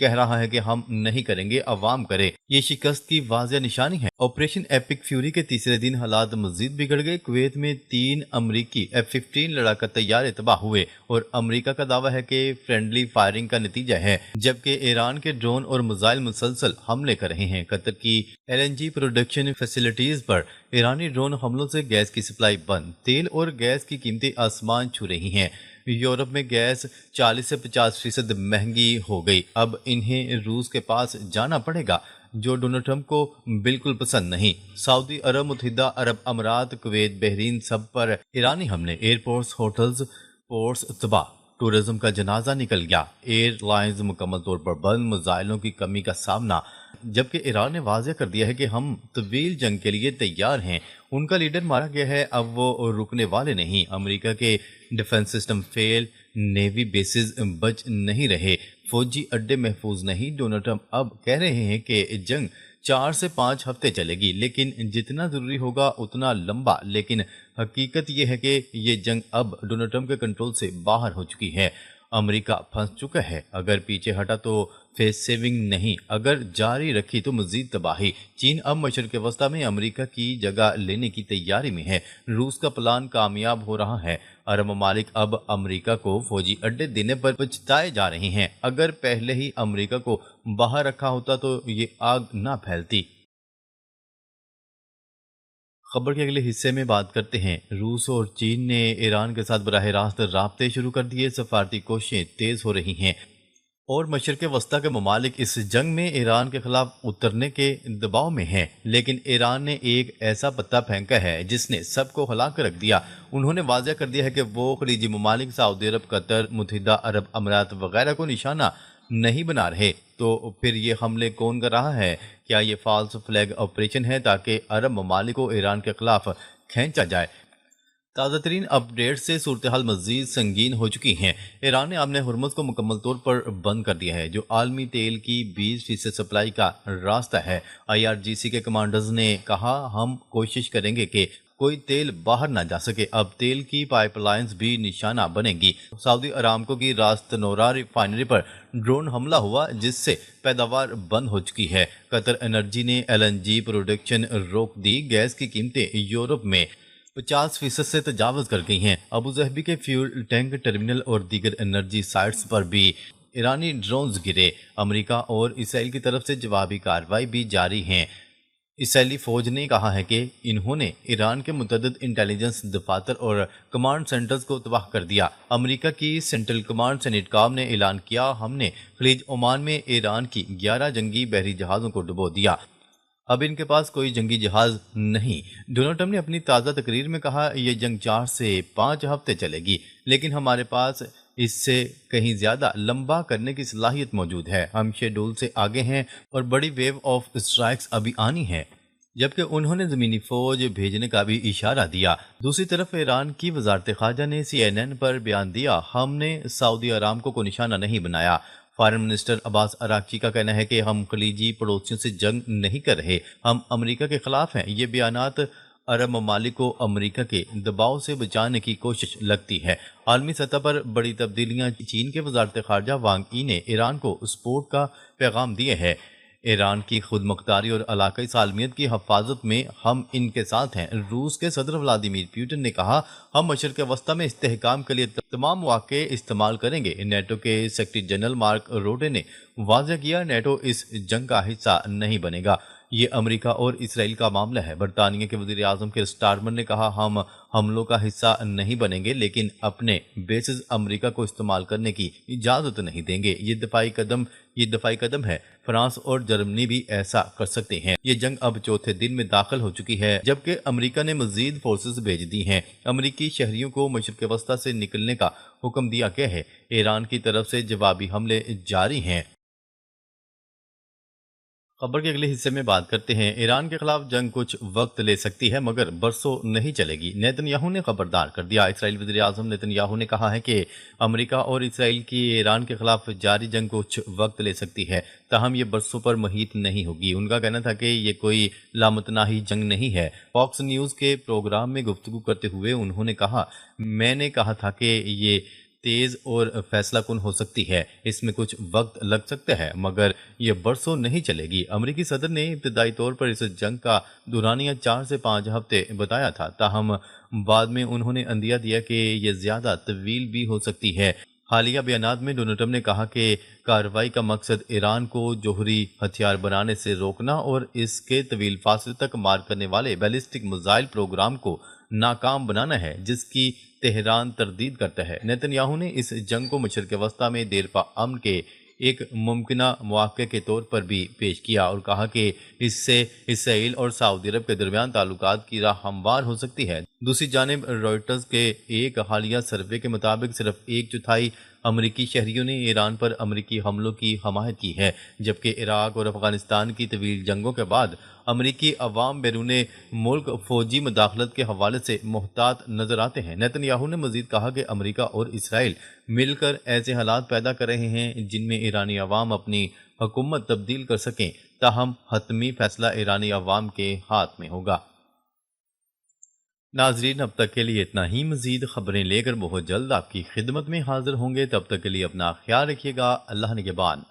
کہہ رہا ہے کہ ہم نہیں کریں گے، عوام کرے۔ یہ شکست کی واضح نشانی ہے۔ آپریشن ایپک فیوری کے تیسرے دن حالات مزید بگڑ گئے۔ کویت میں 3 امریکی F-15 لڑاکا طیارے تباہ ہوئے اور امریکہ کا دعویٰ ہے کہ فرینڈلی فائرنگ کا نتیجہ ہے، جبکہ ایران کے ڈرون اور میزائل مسلسل حملے کر رہے ہیں۔ قطر کی LNG پروڈکشن فیسلٹیز پر ایرانی ڈرون حملوں سے گیس کی سپلائی بند۔ تیل اور گیس کی قیمتیں آسمان چھو رہی ہیں۔ یورپ میں گیس 40 سے 50% مہنگی ہو گئی۔ اب انہیں روس کے پاس جانا پڑے گا، جو ڈونلڈ ٹرمپ کو بالکل پسند نہیں۔ سعودی عرب، متحدہ عرب امارات، کویت، بحرین، سب پر ایرانی حملے۔ ایئرپورٹس، ہوٹلز، پورٹس تباہ، ٹورزم کا جنازہ نکل گیا۔ ایئر لائنز مکمل طور پر بند، میزائلوں کی کمی کا سامنا۔ جبکہ ایران نے واضح کر دیا ہے کہ ہم طویل جنگ کے لیے تیار ہیں۔ ان کا لیڈر مارا گیا ہے، اب وہ رکنے والے نہیں۔ امریکہ کے defence system fail, navy bases بچ نہیں رہے، فوجی اڈے محفوظ نہیں۔ ڈونلڈ ٹرمپ اب کہہ رہے ہیں کہ جنگ 4 سے 5 ہفتے چلے گی، لیکن جتنا ضروری ہوگا اتنا لمبا۔ لیکن حقیقت یہ ہے کہ یہ جنگ اب ڈونلڈ ٹرمپ کے کنٹرول سے باہر ہو چکی ہے۔ امریکہ پھنس چکا ہے۔ اگر پیچھے ہٹا تو فیس سیونگ نہیں، اگر جاری رکھی تو مزید تباہی۔ چین اب مشرق وسطیٰ میں امریکہ کی جگہ لینے کی تیاری میں ہے۔ روس کا پلان کامیاب ہو رہا ہے۔ عرب ممالک اب امریکہ کو فوجی اڈے دینے پر پچھتائے جا رہے ہیں۔ اگر پہلے ہی امریکہ کو باہر رکھا ہوتا تو یہ آگ نہ پھیلتی۔ خبر کے اگلے حصے میں بات کرتے ہیں۔ روس اور چین نے ایران کے ساتھ براہ راست رابطے شروع کر دیے، سفارتی کوششیں تیز ہو رہی ہیں اور مشرق وسطیٰ کے ممالک اس جنگ میں ایران کے خلاف اترنے کے دباؤ میں ہیں۔ لیکن ایران نے ایک ایسا پتہ پھینکا ہے جس نے سب کو ہلا کر رکھ دیا۔ انہوں نے واضح کر دیا ہے کہ وہ خلیجی ممالک سعودی عرب، قطر، متحدہ عرب امارات وغیرہ کو نشانہ نہیں بنا رہے۔ تو پھر یہ حملے کون کر رہا ہے؟ کیا یہ فالس فلیگ آپریشن ہے تاکہ عرب ممالک کو ایران کے خلاف کھینچا جائے؟ تازہ ترین اپ ڈیٹ سے صورتحال مزید سنگین ہو چکی ہیں۔ ایران نے آبِ ہرمز کو مکمل طور پر بند کر دیا ہے، جو عالمی تیل کی 20% سپلائی کا راستہ ہے۔ IRGC کے کمانڈرز نے کہا، ہم کوشش کریں گے کہ کوئی تیل باہر نہ جا سکے۔ اب تیل کی پائپ لائنز بھی نشانہ بنیں گی۔ سعودی ارامکو کی راس تنورہ ریفائنری پر ڈرون حملہ ہوا، جس سے پیداوار بند ہو چکی ہے۔ قطر انرجی نے LNG پروڈکشن روک دی۔ گیس کی قیمتیں یورپ میں 50% سے تجاوز کر گئی ہیں۔ ابوظہبی کے فیول ٹینک ٹرمینل اور دیگر انرجی سائٹس پر بھی ایرانی ڈرونز گرے۔ امریکہ اور اسرائیل کی طرف سے جوابی کارروائی بھی جاری ہیں۔ اسرائیلی فوج نے کہا ہے کہ انہوں نے ایران کے متعدد انٹیلیجنس دفاتر اور کمانڈ سینٹرز کو تباہ کر دیا۔ امریکہ کی سینٹرل کمانڈ سینٹکام نے اعلان کیا، ہم نے خلیج عمان میں ایران کی 11 جنگی بحری جہازوں کو ڈبو دیا۔ اب ان کے پاس کوئی جنگی جہاز نہیں۔ ڈونلڈ ٹرمپ نے اپنی تازہ تقریر میں کہا، یہ جنگ 4 سے 5 ہفتے چلے گی، لیکن ہمارے پاس اس سے کہیں زیادہ لمبا کرنے کی صلاحیت موجود ہے۔ ہم شیڈول سے آگے ہیں اور بڑی ویو آف اسٹرائکس ابھی آنی ہے۔ جبکہ انہوں نے زمینی فوج بھیجنے کا بھی اشارہ دیا۔ دوسری طرف ایران کی وزارت خارجہ نے CNN پر بیان دیا، ہم نے سعودی ارامکو کو نشانہ نہیں بنایا۔ فارن منسٹر عباس اراغچی کا کہنا ہے کہ ہم خلیجی پڑوسیوں سے جنگ نہیں کر رہے، ہم امریکہ کے خلاف ہیں۔ یہ بیانات عرب ممالک کو امریکہ کے دباؤ سے بچانے کی کوشش لگتی ہے۔ عالمی سطح پر بڑی تبدیلیاں۔ چین کے وزارت خارجہ وانگ ای نے ایران کو سپورٹ کا پیغام دیے ہے۔ ایران کی خود مختاری اور علاقائی سالمیت کی حفاظت میں ہم ان کے ساتھ ہیں۔ روس کے صدر ولادیمیر پوٹن نے کہا، ہم مشرق وسطیٰ میں استحکام کے لیے تمام مواقع استعمال کریں گے۔ نیٹو کے سیکریٹری جنرل مارک روٹے نے واضح کیا، نیٹو اس جنگ کا حصہ نہیں بنے گا، یہ امریکہ اور اسرائیل کا معاملہ ہے۔ برطانیہ کے وزیر اعظم کیر سٹارمر نے کہا، ہم حملوں کا حصہ نہیں بنیں گے، لیکن اپنے بیسز امریکہ کو استعمال کرنے کی اجازت نہیں دیں گے۔ یہ دفاعی قدم ہے۔ فرانس اور جرمنی بھی ایسا کر سکتے ہیں۔ یہ جنگ اب چوتھے دن میں داخل ہو چکی ہے، جبکہ امریکہ نے مزید فورسز بھیج دی ہیں۔ امریکی شہریوں کو مشرق وسطیٰ سے نکلنے کا حکم دیا گیا ہے۔ ایران کی طرف سے جوابی حملے جاری ہیں۔ خبر کے اگلے حصے میں بات کرتے ہیں۔ ایران کے خلاف جنگ کچھ وقت لے سکتی ہے، مگر برسوں نہیں چلے گی، نیتن یاہو نے خبردار کر دیا۔ اسرائیل وزیر اعظم نیتن یاہو نے کہا ہے کہ امریکہ اور اسرائیل کی ایران کے خلاف جاری جنگ کچھ وقت لے سکتی ہے، تاہم یہ برسوں پر محیط نہیں ہوگی۔ ان کا کہنا تھا کہ یہ کوئی لامتناہی جنگ نہیں ہے۔ فاکس نیوز کے پروگرام میں گفتگو کرتے ہوئے انہوں نے کہا، میں نے کہا تھا کہ یہ تیز اور فیصلہ کن ہو سکتی ہے۔ اس میں کچھ وقت لگ سکتا ہے مگر یہ برسوں نہیں چلے گی۔ امریکی صدر نے ابتدائی طور پر اس جنگ کا دورانیہ 4 سے 5 ہفتے بتایا تھا، تاہم بعد میں انہوں نے عندیہ دیا کہ یہ زیادہ طویل بھی ہو سکتی ہے۔ حالیہ بیانات میں ڈونلڈ ٹرمپ نے کہا کہ کارروائی کا مقصد ایران کو جوہری ہتھیار بنانے سے روکنا اور اس کے طویل فاصلے تک مار کرنے والے بیلسٹک میزائل پروگرام کو ناکام بنانا ہے، جس کی تہران تردید کرتا ہے۔ نیتن یاہو نے اس جنگ کو مشرق وسطیٰ میں دیرپا امن کے ایک ممکنہ مواقع کے طور پر بھی پیش کیا اور کہا کہ اس سے اسرائیل اور سعودی عرب کے درمیان تعلقات کی راہ ہموار ہو سکتی ہے۔ دوسری جانب روئٹرز کے ایک حالیہ سروے کے مطابق صرف 1/4 امریکی شہریوں نے ایران پر امریکی حملوں کی حمایت کی ہے، جبکہ عراق اور افغانستان کی طویل جنگوں کے بعد امریکی عوام بیرون ملک فوجی مداخلت کے حوالے سے محتاط نظر آتے ہیں۔ نیتن یاہو نے مزید کہا کہ امریکہ اور اسرائیل مل کر ایسے حالات پیدا کر رہے ہیں جن میں ایرانی عوام اپنی حکومت تبدیل کر سکیں، تاہم حتمی فیصلہ ایرانی عوام کے ہاتھ میں ہوگا۔ ناظرین، اب تک کے لیے اتنا ہی۔ مزید خبریں لے کر بہت جلد آپ کی خدمت میں حاضر ہوں گے، تب تک کے لیے اپنا خیال رکھیے گا۔ اللہ نگہبان۔